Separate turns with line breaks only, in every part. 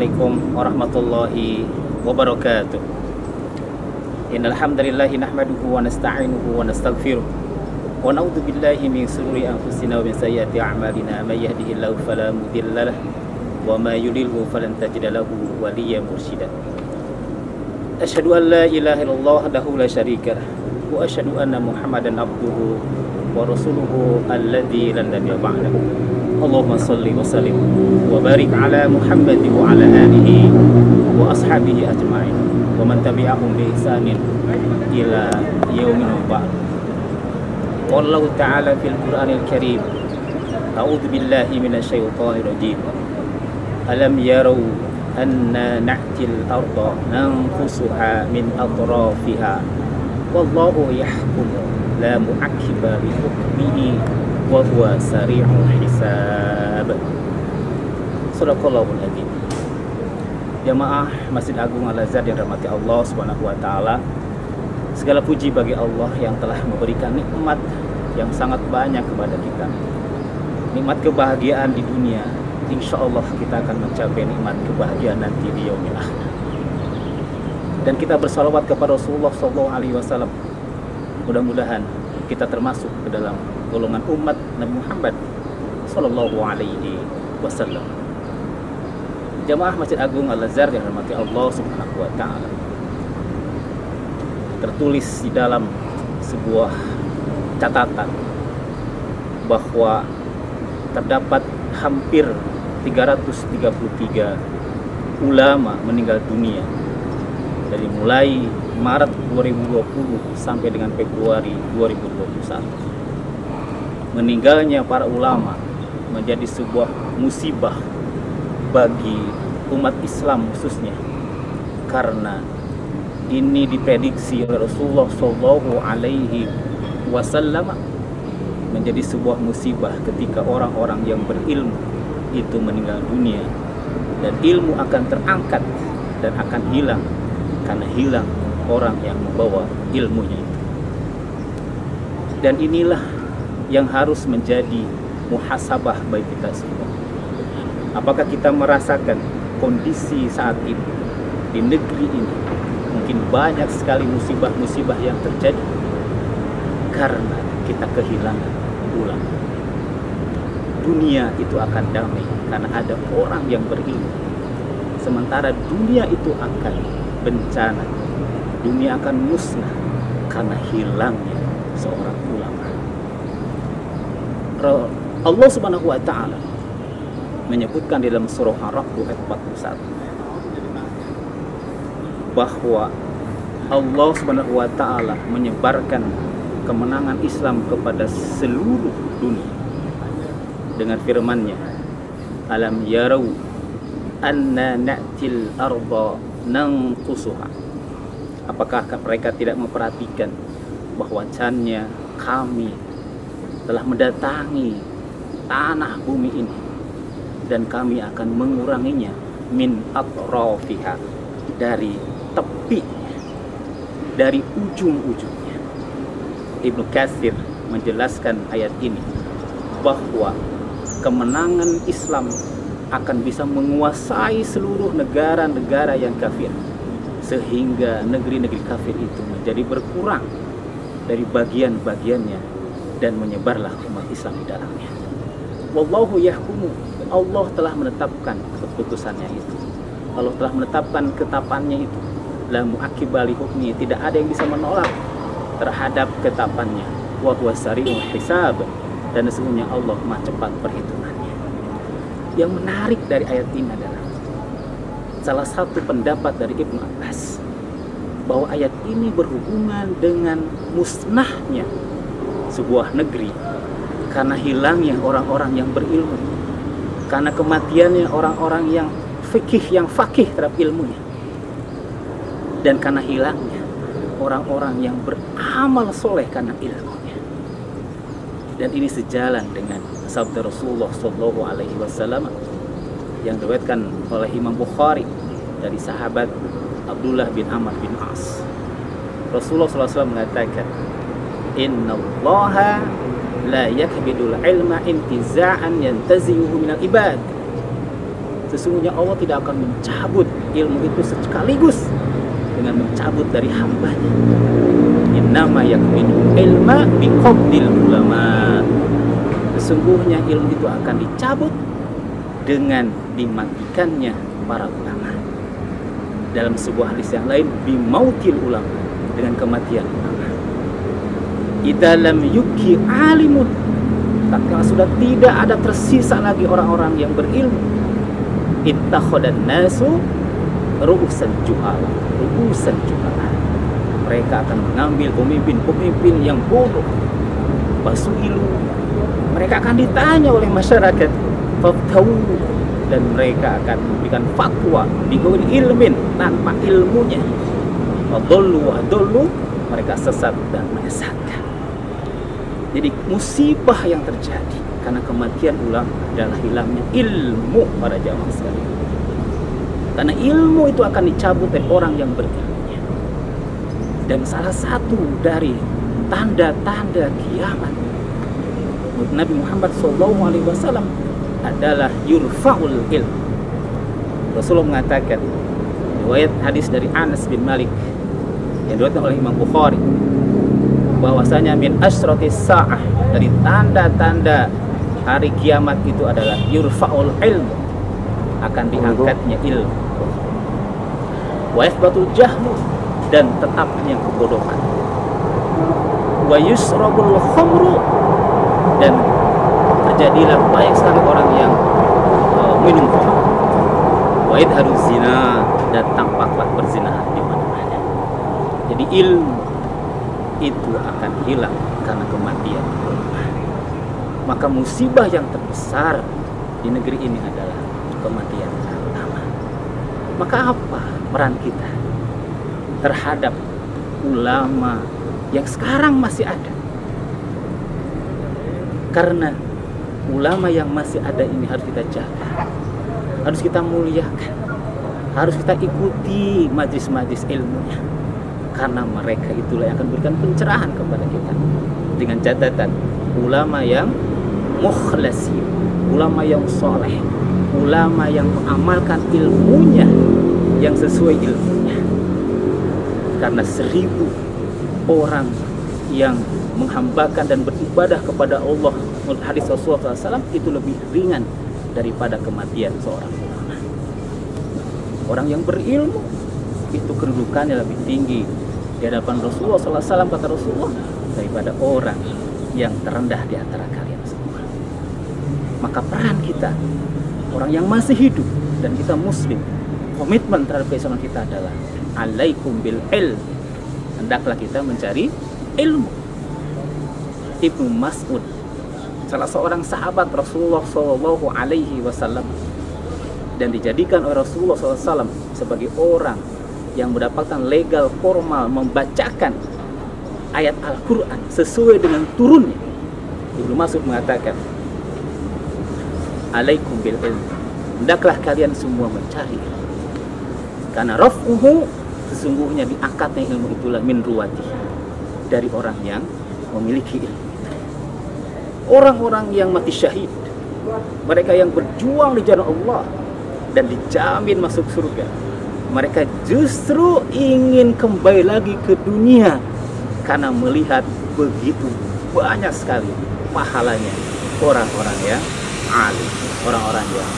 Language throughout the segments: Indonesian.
Assalamualaikum warahmatullahi wabarakatuh. Innal hamdalillah nahmaduhu wa nasta'inuhu wa nastaghfiruh wa na'udzu billahi min shururi anfusina wa min sayyiati a'malina may yahdihillahu fala mudilla lahu wa may yudlilhu falan tajida lahu waliyyan mursyida. Asyhadu an la ilaha illallah wahdahu la syarika lahu wa asyhadu anna Muhammadan abduhu wa rasuluhu alladzi la nabiyya ba'dahu. Allahumma salli wa sallim wa barik ala Muhammad wa ala alihi wa ashabihi ajma'in wa man tabi'ahum bi ihsanin ila yaumin ba'd. Qala Allah ta'ala fil Qur'anil Karim, a'udzu billahi minasy syaithanir rajim. Alam yarau anna na'til arda nanqusuha min atrafiha wallahu yahkumu la mu'aqqiba li hukmihi wa huwa sari'ul hisab. Shadaqallahul adzim. Jamaah Masjid Agung Al-Azhar yang dirahmati Allah Subhanahu wa taala. Segala puji bagi Allah yang telah memberikan nikmat yang sangat banyak kepada kita. Nikmat kebahagiaan di dunia. Insya Allah kita akan mencapai nikmat kebahagiaan nanti di yaumil akhir. Dan kita bersalawat kepada Rasulullah SAW. Mudah-mudahan kita termasuk ke dalam golongan umat Nabi Muhammad Sallallahu Alaihi Wasallam. Jamaah Masjid Agung Al-Azhar yang dirahmati Allah Subhanahu wa taala. Tertulis di dalam sebuah catatan bahwa terdapat hampir 333 ulama meninggal dunia dari mulai Maret 2020 sampai dengan Februari 2021. Meninggalnya para ulama menjadi sebuah musibah bagi umat Islam khususnya, karena ini diprediksi oleh Rasulullah Shallallahu Alaihi Wasallam menjadi sebuah musibah ketika orang-orang yang berilmu itu meninggal dunia, dan ilmu akan terangkat dan akan hilang karena hilang orang yang membawa ilmunya itu. Dan inilah yang harus menjadi muhasabah bagi kita semua. Apakah kita merasakan kondisi saat ini di negeri ini? Mungkin banyak sekali musibah-musibah yang terjadi karena kita kehilangan ulama. Dunia itu akan damai karena ada orang yang berilmu, sementara dunia itu akan bencana. Dunia akan musnah karena hilangnya seorang ulama. Allah Subhanahu wa taala menyebutkan di dalam surah Ar-Ra'd ayat 41 bahwa Allah Subhanahu wa taala menyebarkan kemenangan Islam kepada seluruh dunia dengan firman-Nya, alam yarau anna na'til arda nanqusuha. Apakah mereka tidak memperhatikan bahwasannya kami telah mendatangi tanah bumi ini dan kami akan menguranginya min atrafiha, dari tepi, dari ujung-ujungnya. Ibnu Katsir menjelaskan ayat ini bahwa kemenangan Islam akan bisa menguasai seluruh negara-negara yang kafir, sehingga negeri-negeri kafir itu menjadi berkurang dari bagian-bagiannya dan menyebarlah umat Islam di dalamnya. Wallahu yahkumu. Allah telah menetapkan keputusannya itu. Allah telah menetapkan ketetapannya itu. La mu'aqqiba li hukmi, tidak ada yang bisa menolak terhadap ketetapannya. Wa huwa sari'ul hisab, dan sesungguhnya Allah Maha cepat perhitungannya. Yang menarik dari ayat ini adalah salah satu pendapat dari Ibnu Abbas bahwa ayat ini berhubungan dengan musnahnya sebuah negeri karena hilangnya orang-orang yang berilmu, karena kematiannya orang-orang yang fakih terhadap ilmunya, dan karena hilangnya orang-orang yang beramal soleh karena ilmunya. Dan ini sejalan dengan sabda Rasulullah Shallallahu Alaihi Wasallam yang diriwayatkan oleh Imam Bukhari dari sahabat Abdullah bin Amr bin As. Rasulullah SAW mengatakan, Inna Allaha la yakbidul ilma intiza'an yantazi'uhu minal ibad Sesungguhnya Allah tidak akan mencabut ilmu itu sekaligus dengan mencabut dari hambanya. Innama yakminu ilma biqabdil ulama. Sesungguhnya ilmu itu akan dicabut dengan dimatikannya para ulama. Dalam sebuah hadis yang lain, bimautil ulama, dengan kematian ulama. Idza lam yuki alimun, tatkala sudah tidak ada tersisa lagi orang-orang yang berilmu, ittakhadan nasu ru'usan juhala. Mereka akan mengambil pemimpin yang bodoh, basuilu. Mereka akan ditanya oleh masyarakat, fatwa, dan mereka akan memberikan fatwa bighairi ilmin, tanpa ilmunya. Wadallu, mereka sesat dan menyesatkan. Jadi musibah yang terjadi karena kematian ulama adalah hilangnya ilmu para jamaah sekalian. Karena ilmu itu akan dicabut oleh orang yang berilmunya. Dan salah satu dari tanda-tanda kiamat Nabi Muhammad SAW adalah yurfa'ul ilm. Rasulullah mengatakan, riwayat hadis dari Anas bin Malik yang diriwayatkan oleh Imam Bukhari, bahwasanya min asyrati sa'ah, dari tanda-tanda hari kiamat itu adalah yurfa'ul ilm, akan diangkatnya ilmu, wa yathbatul jahlu, dan tetapnya kebodohan, wa yusrabul khamru, dan terjadilah banyak sekali orang yang minum khamr, wa yadharu zina, dan tampaklah perzinahan di mana-mana. Jadi ilmu itu akan hilang karena kematian. Maka musibah yang terbesar di negeri ini adalah kematian ulama. Maka apa peran kita terhadap ulama yang sekarang masih ada? Karena ulama yang masih ada ini harus kita jaga, harus kita muliakan, harus kita ikuti majlis-majlis ilmunya, karena mereka itulah yang akan berikan pencerahan kepada kita. Dengan catatan, ulama yang mukhlasin, ulama yang soleh, ulama yang mengamalkan ilmunya yang sesuai ilmunya. Karena 1000 orang yang menghambakan dan beribadah kepada Allah menurut hadis Rasulullah SAW itu lebih ringan daripada kematian seorang ulama. Orang yang berilmu itu kedudukannya lebih tinggi di hadapan Rasulullah SAW, kata Rasulullah, daripada orang yang terendah di antara kalian semua. Maka peran kita, orang yang masih hidup dan kita muslim, komitmen terhadap keislaman kita adalah alaikum bil ilm, hendaklah kita mencari ilmu. Ibnu Mas'ud, salah seorang sahabat Rasulullah SAW, dan dijadikan oleh Rasulullah SAW sebagai orang yang mendapatkan legal formal membacakan ayat Al-Quran sesuai dengan turunnya. Ibnu Mas'ud mengatakan, alaikum bil ilm, hendaklah kalian semua mencari ilmu, karena raf'uhu, sesungguhnya diangkatnya ilmu itulah min ruwati, dari orang yang memiliki ilmu. Orang-orang yang mati syahid, mereka yang berjuang di jalan Allah dan dijamin masuk surga, mereka justru ingin kembali lagi ke dunia karena melihat begitu banyak sekali pahalanya orang-orang yang alim, orang-orang yang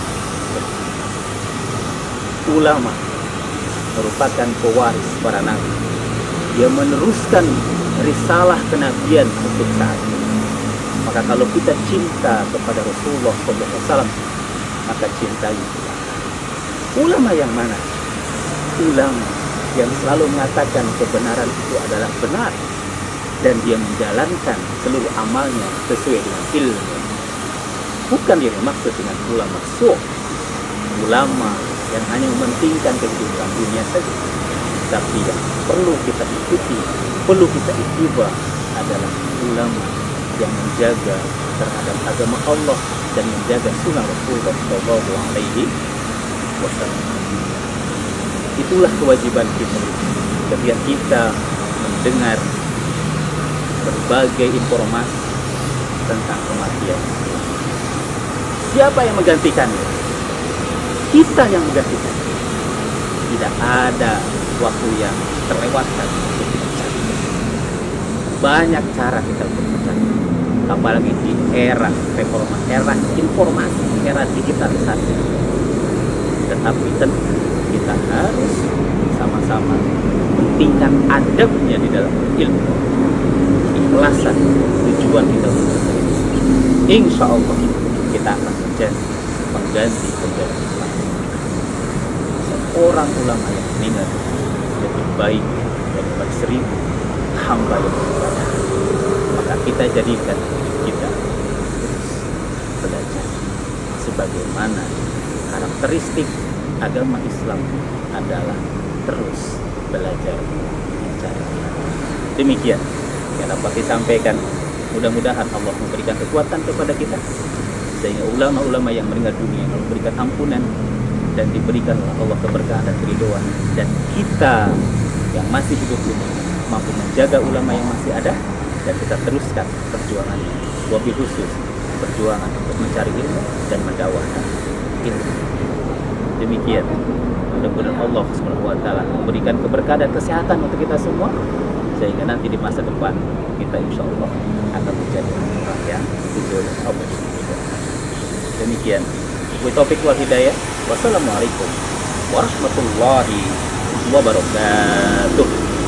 ulama merupakan pewaris para nabi. Dia meneruskan risalah kenabian untuk saat ini. Maka kalau kita cinta kepada Rasulullah SAW, maka cintai ulama yang mana? Ulama yang selalu mengatakan kebenaran itu adalah benar, dan dia menjalankan seluruh amalnya sesuai dengan ilmu. Bukan yang dimaksud dengan ulama su', ulama yang hanya mementingkan kehidupan dunia saja. Tapi yang perlu kita ikuti, perlu kita ittiba adalah ulama yang menjaga terhadap agama Allah dan menjaga sunnah Rasulullah SAW. Itulah kewajiban kita ketika kita mendengar berbagai informasi tentang kematian. Siapa yang menggantikannya? kita yang menggantikan. Tidak ada waktu yang terlewatkan untuk mencari. Banyak cara kita untuk mencari, apalagi di era reformasi, era informasi, era digitalisasi. Tetapi tentu kita harus sama-sama mentingkat adabnya di dalam ilmu, ikhlasan, tujuan kita. Insya Allah kita akan menjadi pengganti Islam. Seorang ulama yang meninggal lebih baik daripada 1000 hamba yang beribadah. Maka kita jadikan kita belajar sebagaimana karakteristik agama Islam adalah terus belajar mencari. Demikian yang dapat disampaikan. Mudah-mudahan Allah memberikan kekuatan kepada kita sehingga ulama-ulama yang meninggal dunia Allah berikan ampunan dan diberikan Allah keberkahan dan keridhaan, dan kita yang masih hidup ini mampu menjaga ulama yang masih ada dan kita teruskan perjuangannya, wabil khusus perjuangan untuk mencari ilmu dan mendakwahkan ilmu. Demikian, mudah-mudahan Allah SWT memberikan keberkahan dan kesehatan untuk kita semua sehingga nanti di masa depan kita insya Allah akan menjadi orang yang diridhoi oleh Allah. Demikian, wa taufiq wal hidayah. Wassalamualaikum warahmatullahi wabarakatuh.